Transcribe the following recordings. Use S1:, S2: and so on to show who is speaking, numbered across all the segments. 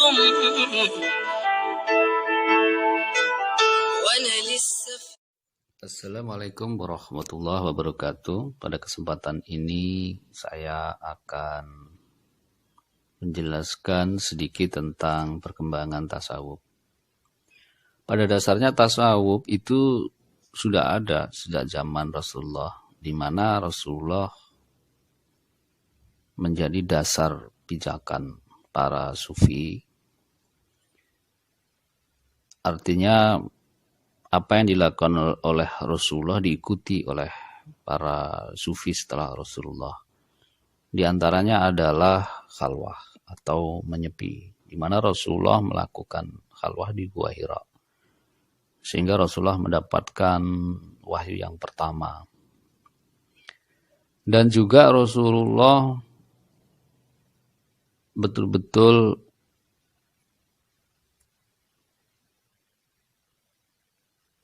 S1: صم وأنا لسه.
S2: Assalamualaikum warahmatullahi wabarakatuh. Pada kesempatan ini saya akan menjelaskan sedikit tentang perkembangan tasawuf. Pada dasarnya tasawuf itu sudah ada sejak zaman Rasulullah, di mana Rasulullah menjadi dasar pijakan para sufi. Artinya apa yang dilakukan oleh Rasulullah diikuti oleh para sufi setelah Rasulullah. Di antaranya adalah khalwah atau menyepi, di mana Rasulullah melakukan khalwah di Gua Hira. Sehingga Rasulullah mendapatkan wahyu yang pertama. Dan juga Rasulullah betul-betul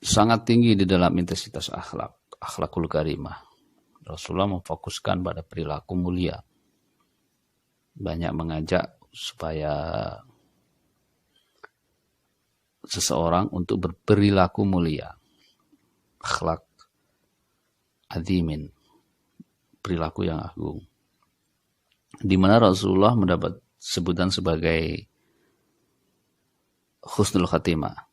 S2: sangat tinggi di dalam intensitas akhlakul karimah. Rasulullah memfokuskan pada perilaku mulia. Banyak mengajak supaya seseorang untuk berperilaku mulia. Akhlak azimin, perilaku yang agung. Di mana Rasulullah mendapat sebutan sebagai husnul khatimah,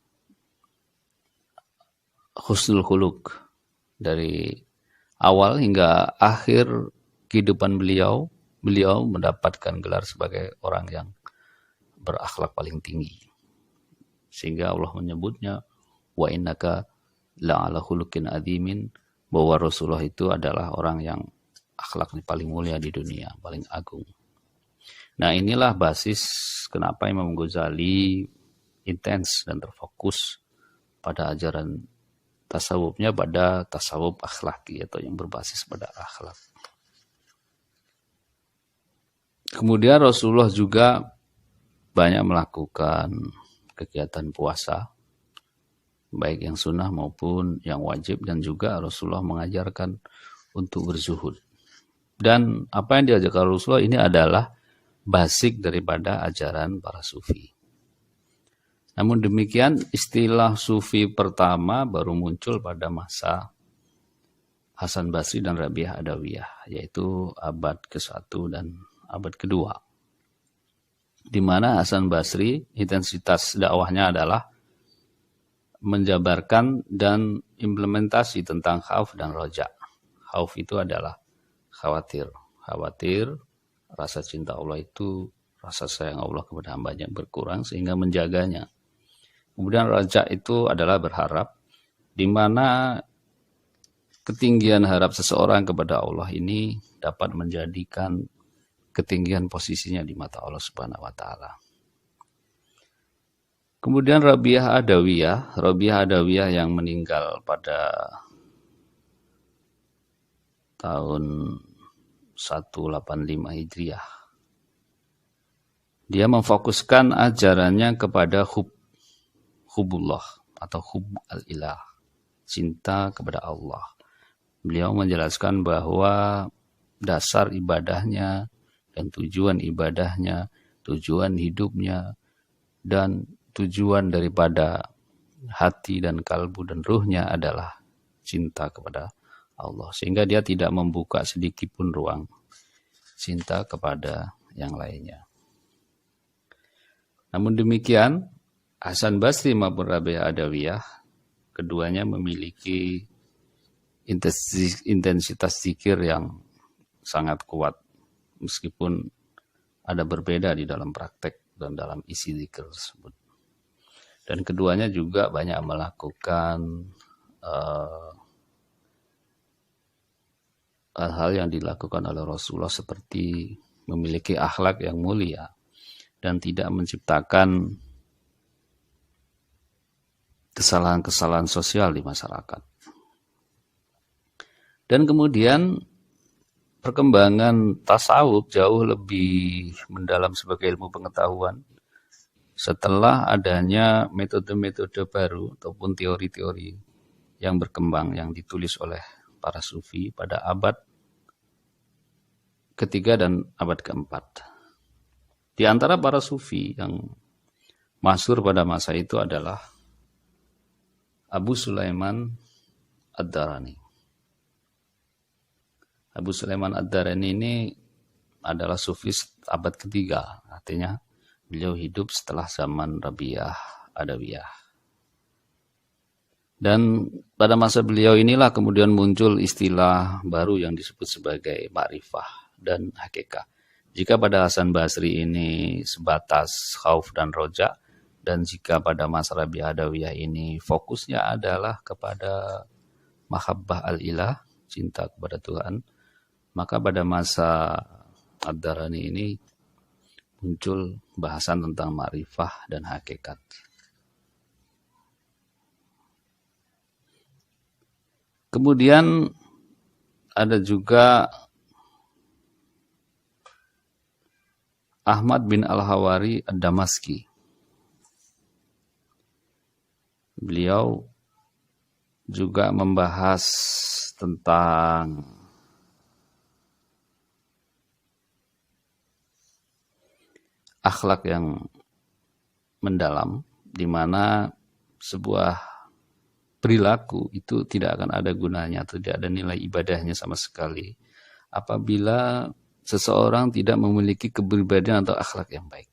S2: husnul khuluq. Dari awal hingga akhir kehidupan beliau mendapatkan gelar sebagai orang yang berakhlak paling tinggi. Sehingga Allah menyebutnya wa innaka la'ala khuluqin azimin, bahwa Rasulullah itu adalah orang yang akhlaknya paling mulia di dunia, paling agung. Nah, inilah basis kenapa Imam Ghazali intens dan terfokus pada ajaran tasawufnya pada tasawuf akhlaki atau yang berbasis pada akhlak. Kemudian Rasulullah juga banyak melakukan kegiatan puasa, baik yang sunnah maupun yang wajib, dan juga Rasulullah mengajarkan untuk berzuhud. Dan apa yang diajarkan Rasulullah ini adalah basic daripada ajaran para sufi. Namun demikian, istilah sufi pertama baru muncul pada masa Hasan Basri dan Rabi'ah Adawiyah, yaitu abad ke-1 dan abad ke-2. Di mana Hasan Basri intensitas dakwahnya adalah menjabarkan dan implementasi tentang khauf dan roja. Khauf itu adalah khawatir. Khawatir, rasa cinta Allah itu, rasa sayang Allah kepada hambanya berkurang sehingga menjaganya. Kemudian raja itu adalah berharap, di mana ketinggian harap seseorang kepada Allah ini dapat menjadikan ketinggian posisinya di mata Allah Subhanahu wa taala. Kemudian Rabi'ah Adawiyah yang meninggal pada tahun 185 Hijriah. Dia memfokuskan ajarannya kepada hubullah atau hub al-ilah, cinta kepada Allah. Beliau menjelaskan bahwa dasar ibadahnya dan tujuan ibadahnya, tujuan hidupnya, dan tujuan daripada hati dan kalbu dan ruhnya adalah cinta kepada Allah. Sehingga dia tidak membuka sedikit pun ruang cinta kepada yang lainnya. Namun demikian, Hasan Basri maupun Rabi'ah Adawiyah, keduanya memiliki intensitas zikir yang sangat kuat, meskipun ada berbeda di dalam praktek dan dalam isi zikir tersebut. Dan keduanya juga banyak melakukan hal-hal yang dilakukan oleh Rasulullah, seperti memiliki akhlak yang mulia dan tidak menciptakan kesalahan-kesalahan sosial di masyarakat. Dan kemudian perkembangan tasawuf jauh lebih mendalam sebagai ilmu pengetahuan setelah adanya metode-metode baru ataupun teori-teori yang berkembang yang ditulis oleh para sufi pada abad ketiga dan abad keempat. Di antara para sufi yang masyhur pada masa itu adalah Abu Sulaiman Ad-Darani. Abu Sulaiman Ad-Darani ini adalah sufis abad ketiga, artinya beliau hidup setelah zaman Rabi'ah Adawiyah. Dan pada masa beliau inilah kemudian muncul istilah baru yang disebut sebagai ma'rifah dan hakikat. Jika pada Hasan Basri ini sebatas khauf dan roja, dan jika pada masa Rabi'ah Adawiyah ini fokusnya adalah kepada mahabbah al-ilah, cinta kepada Tuhan, maka pada masa Ad-Darani ini muncul bahasan tentang ma'rifah dan hakikat. Kemudian ada juga Ahmad bin Al-Hawari Ad-Damaski. Beliau juga membahas tentang akhlak yang mendalam, di mana sebuah perilaku itu tidak akan ada gunanya, tidak ada nilai ibadahnya sama sekali apabila seseorang tidak memiliki kepribadian atau akhlak yang baik.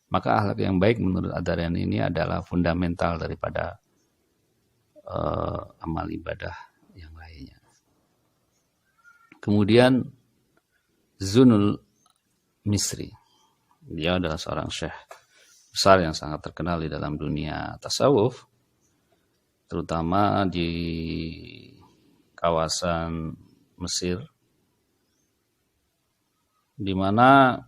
S2: Maka akhlak yang baik menurut Ad-Darani ini adalah fundamental daripada amal ibadah yang lainnya. Kemudian Zunul Misri, dia adalah seorang syekh besar yang sangat terkenal di dalam dunia tasawuf, terutama di kawasan Mesir, di mana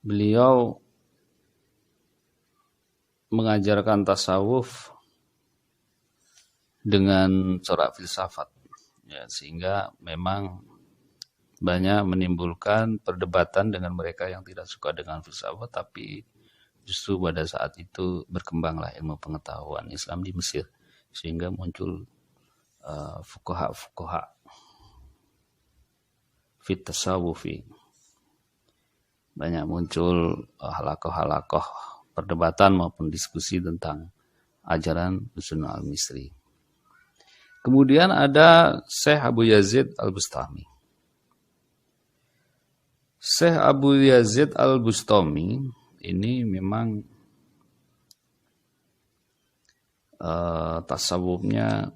S2: beliau mengajarkan tasawuf dengan corak filsafat, ya, sehingga memang banyak menimbulkan perdebatan dengan mereka yang tidak suka dengan filsafat, tapi justru pada saat itu berkembanglah ilmu pengetahuan Islam di Mesir, sehingga muncul fuqaha fit tasawufi. Banyak muncul halakoh-halakoh perdebatan maupun diskusi tentang ajaran Zunul al-Misri. Kemudian ada Syekh Abu Yazid Al-Bustami. Syekh Abu Yazid Al-Bustami ini memang tasawufnya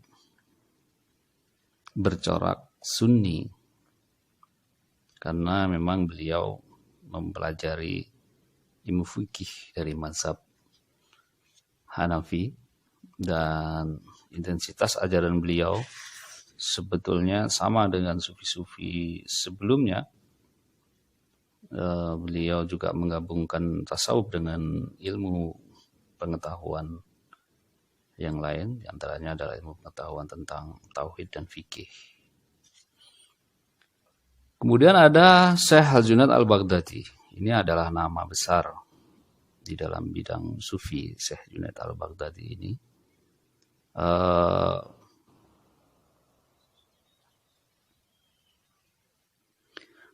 S2: bercorak sunni, karena memang beliau mempelajari ilmu fikih dari mazhab Hanafi, dan intensitas ajaran beliau sebetulnya sama dengan sufi-sufi sebelumnya. Beliau juga menggabungkan tasawuf dengan ilmu pengetahuan yang lain, diantaranya adalah ilmu pengetahuan tentang tauhid dan fikih. Kemudian ada Syekh Al-Junaid Al-Baghdadi. Ini adalah nama besar di dalam bidang sufi. Syekh Junaid Al-Baghdadi ini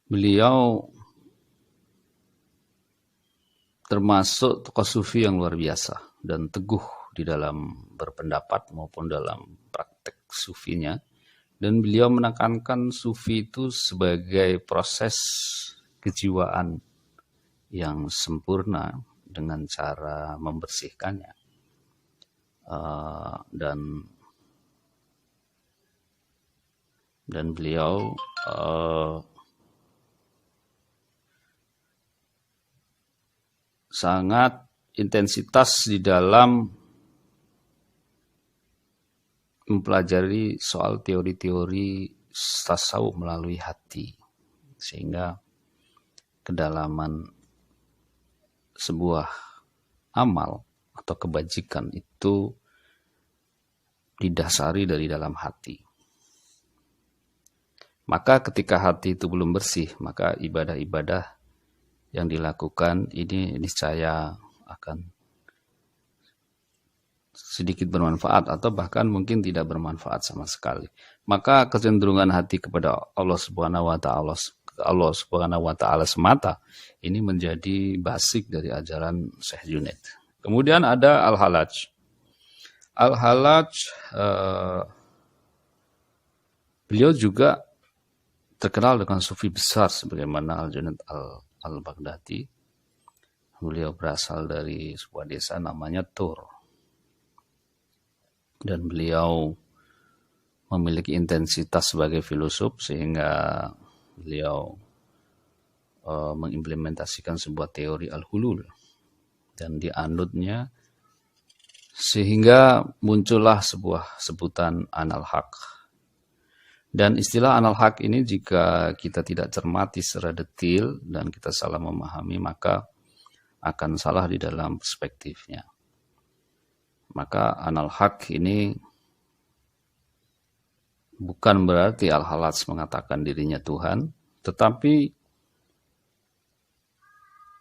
S2: beliau termasuk tokoh sufi yang luar biasa dan teguh di dalam berpendapat maupun dalam praktek sufinya. Dan beliau menekankan sufi itu sebagai proses kejiwaan yang sempurna dengan cara membersihkannya. Dan beliau sangat intensitas di dalam mempelajari soal teori-teori tasawuf melalui hati, sehingga kedalaman sebuah amal atau kebajikan itu didasari dari dalam hati. Maka ketika hati itu belum bersih, maka ibadah-ibadah yang dilakukan ini niscaya akan sedikit bermanfaat atau bahkan mungkin tidak bermanfaat sama sekali. Maka kecenderungan hati kepada Allah Subhanahu wa taala Allah Subhanahu wa taala semata, ini menjadi basic dari ajaran Syekh Junaid. Kemudian ada Al-Halaj. Al-Halaj beliau juga terkenal dengan sufi besar sebagaimana Al-Junaid Al-Baghdadi. Beliau berasal dari sebuah desa namanya Tur. Dan beliau memiliki intensitas sebagai filosof sehingga beliau mengimplementasikan sebuah teori al-hulul dan dianutnya sehingga muncullah sebuah sebutan anal-haq. Dan istilah anal-haq ini jika kita tidak cermati secara detail dan kita salah memahami, maka akan salah di dalam perspektifnya. Maka anal-haq ini bukan berarti Al-Halaj mengatakan dirinya Tuhan, tetapi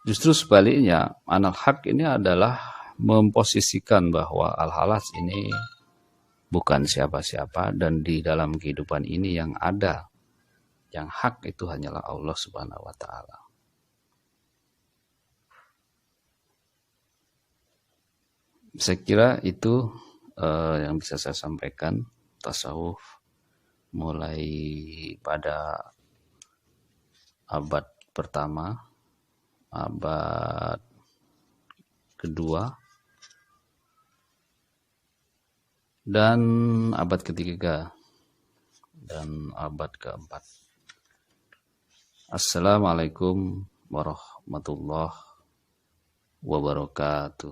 S2: justru sebaliknya, Anal-Haq ini adalah memposisikan bahwa Al-Halaj ini bukan siapa-siapa dan di dalam kehidupan ini yang ada, yang hak itu hanyalah Allah Subhanahu wa taala. Saya kira itu yang bisa saya sampaikan tasawuf mulai pada abad pertama, abad kedua, dan abad ketiga, dan abad keempat. Assalamualaikum warahmatullahi wabarakatuh.